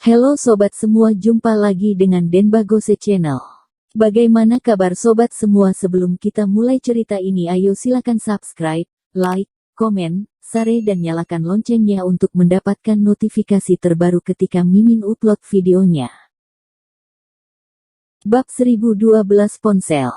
Halo sobat semua, jumpa lagi dengan Denbagose Channel. Bagaimana kabar sobat semua? Sebelum kita mulai cerita ini, ayo silakan subscribe, like, komen, share dan nyalakan loncengnya untuk mendapatkan notifikasi terbaru ketika Mimin upload videonya. Bab 1012 Ponsel.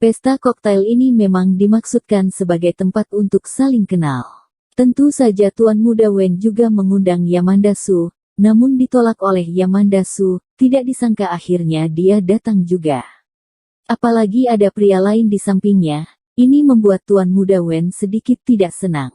Pesta koktail ini memang dimaksudkan sebagai tempat untuk saling kenal. Tentu saja Tuan Muda Wen juga mengundang Yamanda Su, namun ditolak oleh Yamanda Su. Tidak disangka akhirnya dia datang juga. Apalagi ada pria lain di sampingnya, ini membuat Tuan Muda Wen sedikit tidak senang.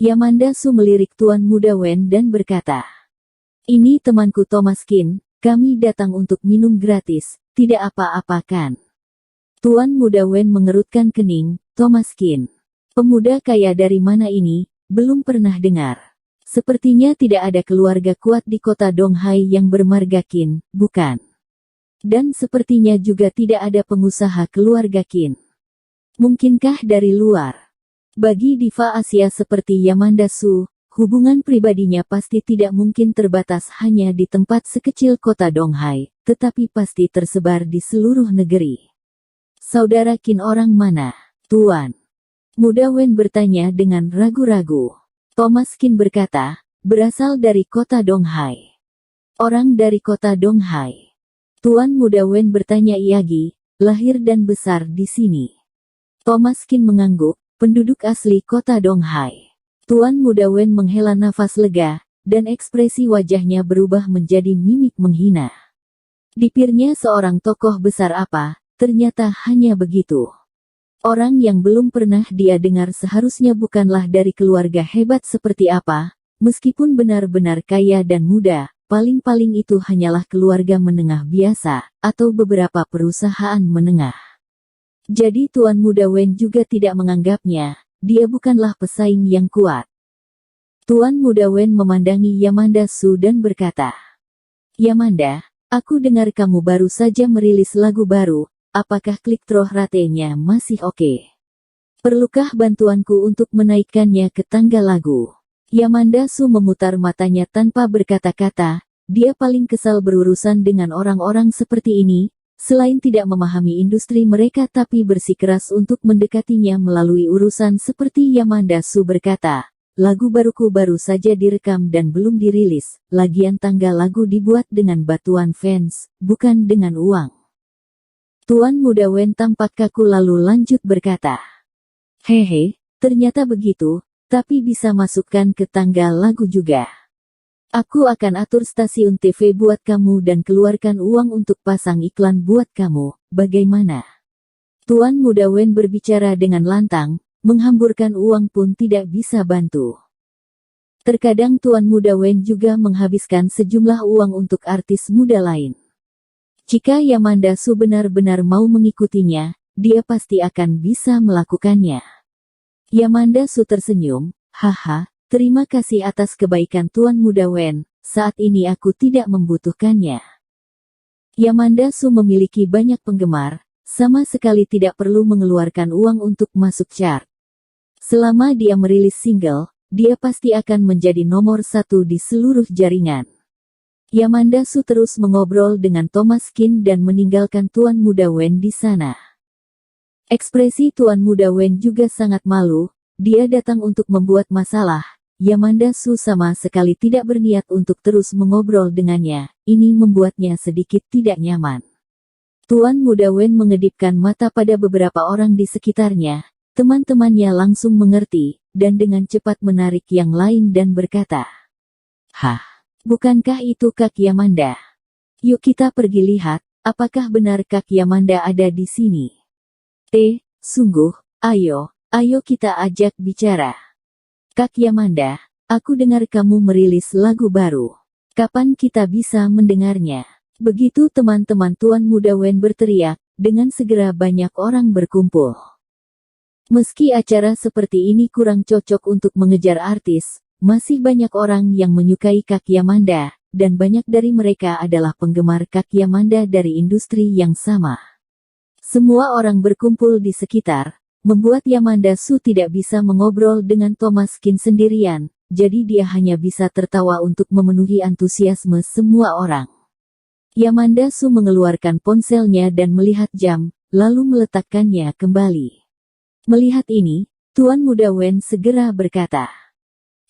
Yamanda Su melirik Tuan Muda Wen dan berkata, "Ini temanku Thomas Qin, kami datang untuk minum gratis, tidak apa-apa kan?" Tuan Muda Wen mengerutkan kening. Thomas Qin, pemuda kaya dari mana ini? Belum pernah dengar. Sepertinya tidak ada keluarga kuat di kota Donghai yang bermarga Qin, bukan? Dan sepertinya juga tidak ada pengusaha keluarga Qin. Mungkinkah dari luar? Bagi diva Asia seperti Yamanda Su, hubungan pribadinya pasti tidak mungkin terbatas hanya di tempat sekecil kota Donghai, tetapi pasti tersebar di seluruh negeri. Saudara Qin orang mana, Tuan? Muda Wen bertanya dengan ragu-ragu. Thomas Qin berkata, berasal dari kota Donghai. Orang dari kota Donghai. Tuan Muda Wen bertanya Iyagi, lahir dan besar di sini. Thomas Qin mengangguk, penduduk asli kota Donghai. Tuan Muda Wen menghela nafas lega, dan ekspresi wajahnya berubah menjadi mimik menghina. Dipikirnya seorang tokoh besar apa, ternyata hanya begitu. Orang yang belum pernah dia dengar seharusnya bukanlah dari keluarga hebat seperti apa, meskipun benar-benar kaya dan muda, paling-paling itu hanyalah keluarga menengah biasa, atau beberapa perusahaan menengah. Jadi Tuan Muda Wen juga tidak menganggapnya, dia bukanlah pesaing yang kuat. Tuan Muda Wen memandangi Yamanda Su dan berkata, "Yamanda, aku dengar kamu baru saja merilis lagu baru. Apakah klik troh ratenya masih oke? Perlukah bantuanku untuk menaikkannya ke tangga lagu?" Yamanda Su memutar matanya tanpa berkata-kata. Dia paling kesal berurusan dengan orang-orang seperti ini, selain tidak memahami industri mereka tapi bersikeras untuk mendekatinya melalui urusan seperti Yamanda Su berkata, "Lagu baruku baru saja direkam dan belum dirilis, lagian tangga lagu dibuat dengan bantuan fans, bukan dengan uang." Tuan Muda Wen tampak kaku lalu lanjut berkata, "Hehe, ternyata begitu, tapi bisa masukkan ke tangga lagu juga. Aku akan atur stasiun TV buat kamu dan keluarkan uang untuk pasang iklan buat kamu, bagaimana?" Tuan Muda Wen berbicara dengan lantang, menghamburkan uang pun tidak bisa bantu. Terkadang Tuan Muda Wen juga menghabiskan sejumlah uang untuk artis muda lain. Jika Yamanda Su benar-benar mau mengikutinya, dia pasti akan bisa melakukannya. Yamanda Su tersenyum, "Haha, terima kasih atas kebaikan Tuan Muda Wen, saat ini aku tidak membutuhkannya." Yamanda Su memiliki banyak penggemar, sama sekali tidak perlu mengeluarkan uang untuk masuk chart. Selama dia merilis single, dia pasti akan menjadi nomor 1 di seluruh jaringan. Yamanda Su terus mengobrol dengan Thomas Qin dan meninggalkan Tuan Muda Wen di sana. Ekspresi Tuan Muda Wen juga sangat malu, dia datang untuk membuat masalah. Yamanda Su sama sekali tidak berniat untuk terus mengobrol dengannya, ini membuatnya sedikit tidak nyaman. Tuan Muda Wen mengedipkan mata pada beberapa orang di sekitarnya, teman-temannya langsung mengerti, dan dengan cepat menarik yang lain dan berkata, "Hah? Bukankah itu Kak Yamanda? Yuk kita pergi lihat, apakah benar Kak Yamanda ada di sini?" Sungguh, ayo kita ajak bicara. "Kak Yamanda, aku dengar kamu merilis lagu baru. Kapan kita bisa mendengarnya?" Begitu teman-teman Tuan Muda Wen berteriak, dengan segera banyak orang berkumpul. Meski acara seperti ini kurang cocok untuk mengejar artis, masih banyak orang yang menyukai Kak Yamanda, dan banyak dari mereka adalah penggemar Kak Yamanda dari industri yang sama. Semua orang berkumpul di sekitar, membuat Yamanda Su tidak bisa mengobrol dengan Thomas Qin sendirian. jadi dia hanya bisa tertawa untuk memenuhi antusiasme semua orang. Yamanda Su mengeluarkan ponselnya dan melihat jam, lalu meletakkannya kembali. Melihat ini, Tuan Muda Wen segera berkata,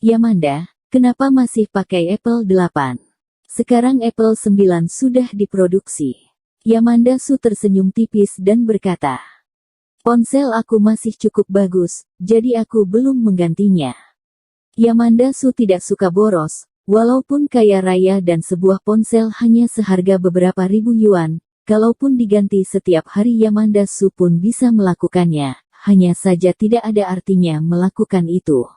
"Yamanda, kenapa masih pakai Apple 8? Sekarang Apple 9 sudah diproduksi." Yamanda Su tersenyum tipis dan berkata, "Ponsel aku masih cukup bagus, jadi aku belum menggantinya." Yamanda Su tidak suka boros, walaupun kaya raya dan sebuah ponsel hanya seharga beberapa ribu yuan, kalaupun diganti setiap hari Yamanda Su pun bisa melakukannya, hanya saja tidak ada artinya melakukan itu.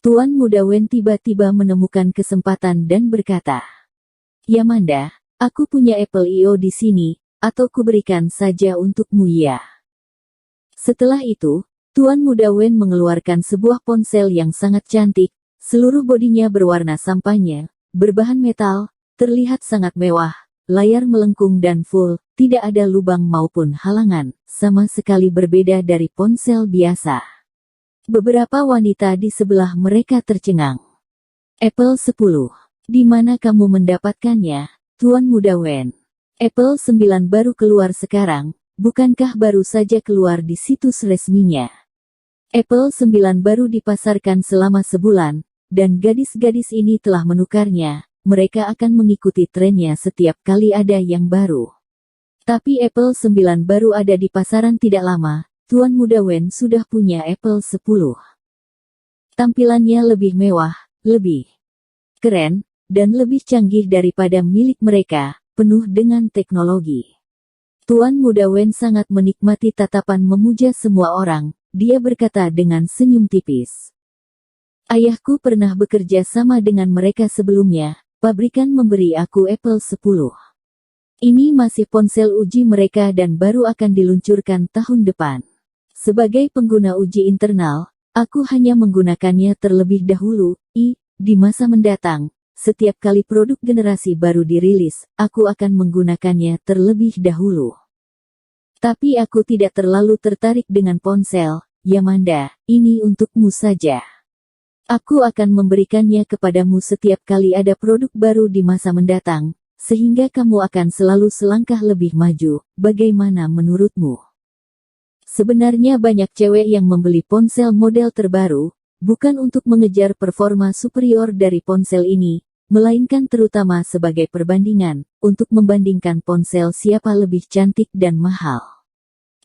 Tuan Muda Wen tiba-tiba menemukan kesempatan dan berkata, "Yamanda, aku punya Apple I/O di sini, atau kuberikan saja untukmu ya." Setelah itu, Tuan Muda Wen mengeluarkan sebuah ponsel yang sangat cantik, seluruh bodinya berwarna sampanye, berbahan metal, terlihat sangat mewah, layar melengkung dan full, tidak ada lubang maupun halangan, sama sekali berbeda dari ponsel biasa. Beberapa wanita di sebelah mereka tercengang. "Apple 10. Di mana kamu mendapatkannya, Tuan Muda Wen?" "Apple 9 baru keluar sekarang, bukankah baru saja keluar di situs resminya?" "Apple 9 baru dipasarkan selama sebulan, dan gadis-gadis ini telah menukarnya, mereka akan mengikuti trennya setiap kali ada yang baru." "Tapi Apple 9 baru ada di pasaran tidak lama, Tuan Muda Wen sudah punya Apple 10. Tampilannya lebih mewah, lebih keren, dan lebih canggih daripada milik mereka, penuh dengan teknologi." Tuan Muda Wen sangat menikmati tatapan memuja semua orang, dia berkata dengan senyum tipis. "Ayahku pernah bekerja sama dengan mereka sebelumnya, pabrikan memberi aku Apple 10. Ini masih ponsel uji mereka dan baru akan diluncurkan tahun depan. Sebagai pengguna uji internal, aku hanya menggunakannya terlebih dahulu, di masa mendatang, setiap kali produk generasi baru dirilis, aku akan menggunakannya terlebih dahulu. Tapi aku tidak terlalu tertarik dengan ponsel, Yamanda, ini untukmu saja. Aku akan memberikannya kepadamu setiap kali ada produk baru di masa mendatang, sehingga kamu akan selalu selangkah lebih maju, bagaimana menurutmu?" Sebenarnya banyak cewek yang membeli ponsel model terbaru, bukan untuk mengejar performa superior dari ponsel ini, melainkan terutama sebagai perbandingan, untuk membandingkan ponsel siapa lebih cantik dan mahal.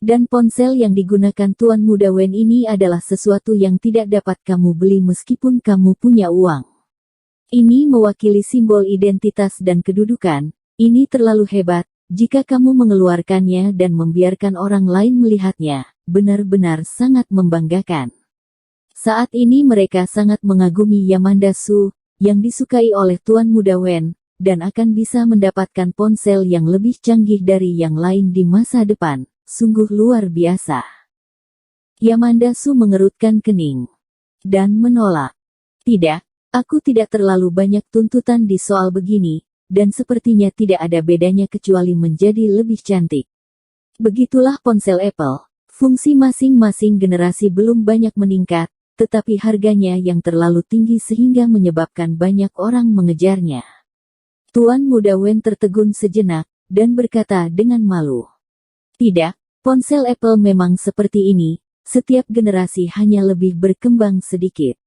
Dan ponsel yang digunakan Tuan Muda Wen ini adalah sesuatu yang tidak dapat kamu beli meskipun kamu punya uang. Ini mewakili simbol identitas dan kedudukan, ini terlalu hebat, jika kamu mengeluarkannya dan membiarkan orang lain melihatnya, benar-benar sangat membanggakan. Saat ini mereka sangat mengagumi Yamanda Su, yang disukai oleh Tuan Muda Wen, dan akan bisa mendapatkan ponsel yang lebih canggih dari yang lain di masa depan, sungguh luar biasa. Yamanda Su mengerutkan kening dan menolak. "Tidak, aku tidak terlalu banyak tuntutan di soal begini, dan sepertinya tidak ada bedanya kecuali menjadi lebih cantik." Begitulah ponsel Apple. Fungsi masing-masing generasi belum banyak meningkat, tetapi harganya yang terlalu tinggi sehingga menyebabkan banyak orang mengejarnya. Tuan Muda Wen tertegun sejenak, dan berkata dengan malu, "Tidak, ponsel Apple memang seperti ini, setiap generasi hanya lebih berkembang sedikit.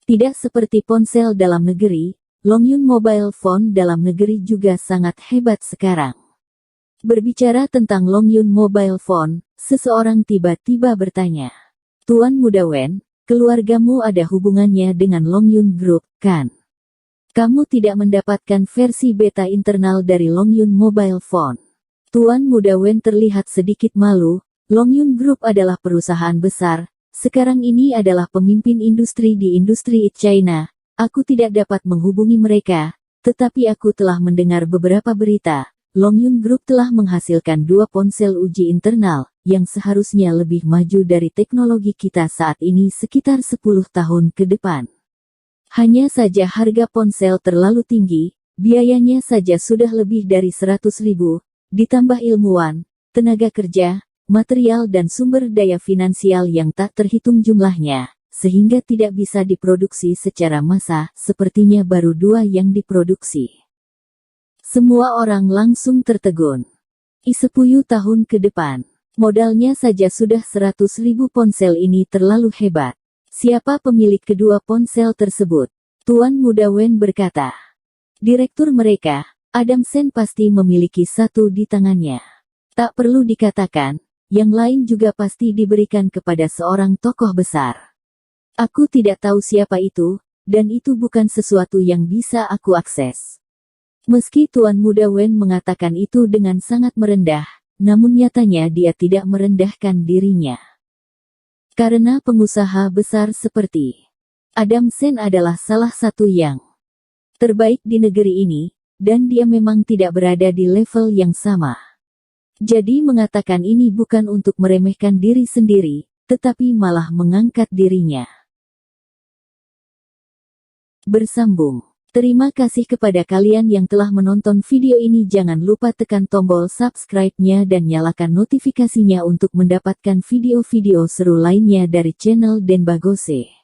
Tidak seperti ponsel dalam negeri, Longyun Mobile Phone dalam negeri juga sangat hebat sekarang." Berbicara tentang Longyun Mobile Phone, seseorang tiba-tiba bertanya, "Tuan Muda Wen, keluargamu ada hubungannya dengan Longyun Group, kan? Kamu tidak mendapatkan versi beta internal dari Longyun Mobile Phone?" Tuan Muda Wen terlihat sedikit malu, Longyun Group adalah perusahaan besar, sekarang ini adalah pemimpin industri di industri China, aku tidak dapat menghubungi mereka, tetapi aku telah mendengar beberapa berita. Longyun Group telah menghasilkan 2 ponsel uji internal, yang seharusnya lebih maju dari teknologi kita saat ini sekitar 10 tahun ke depan. Hanya saja harga ponsel terlalu tinggi, biayanya saja sudah lebih dari 100.000, ditambah ilmuwan, tenaga kerja, material dan sumber daya finansial yang tak terhitung jumlahnya, sehingga tidak bisa diproduksi secara massal, sepertinya baru 2 yang diproduksi. Semua orang langsung tertegun. 10 tahun ke depan, modalnya saja sudah 100.000 ponsel ini terlalu hebat. Siapa pemilik kedua ponsel tersebut? Tuan Muda Wen berkata. Direktur mereka, Adam Sen pasti memiliki satu di tangannya. Tak perlu dikatakan, yang lain juga pasti diberikan kepada seorang tokoh besar. Aku tidak tahu siapa itu, dan itu bukan sesuatu yang bisa aku akses. Meski Tuan Muda Wen mengatakan itu dengan sangat merendah, namun nyatanya dia tidak merendahkan dirinya. Karena pengusaha besar seperti Adam Sen adalah salah satu yang terbaik di negeri ini, dan dia memang tidak berada di level yang sama. Jadi mengatakan ini bukan untuk meremehkan diri sendiri, tetapi malah mengangkat dirinya. Bersambung. Terima kasih kepada kalian yang telah menonton video ini. Jangan lupa tekan tombol subscribe-nya dan nyalakan notifikasinya untuk mendapatkan video-video seru lainnya dari channel Denbagose.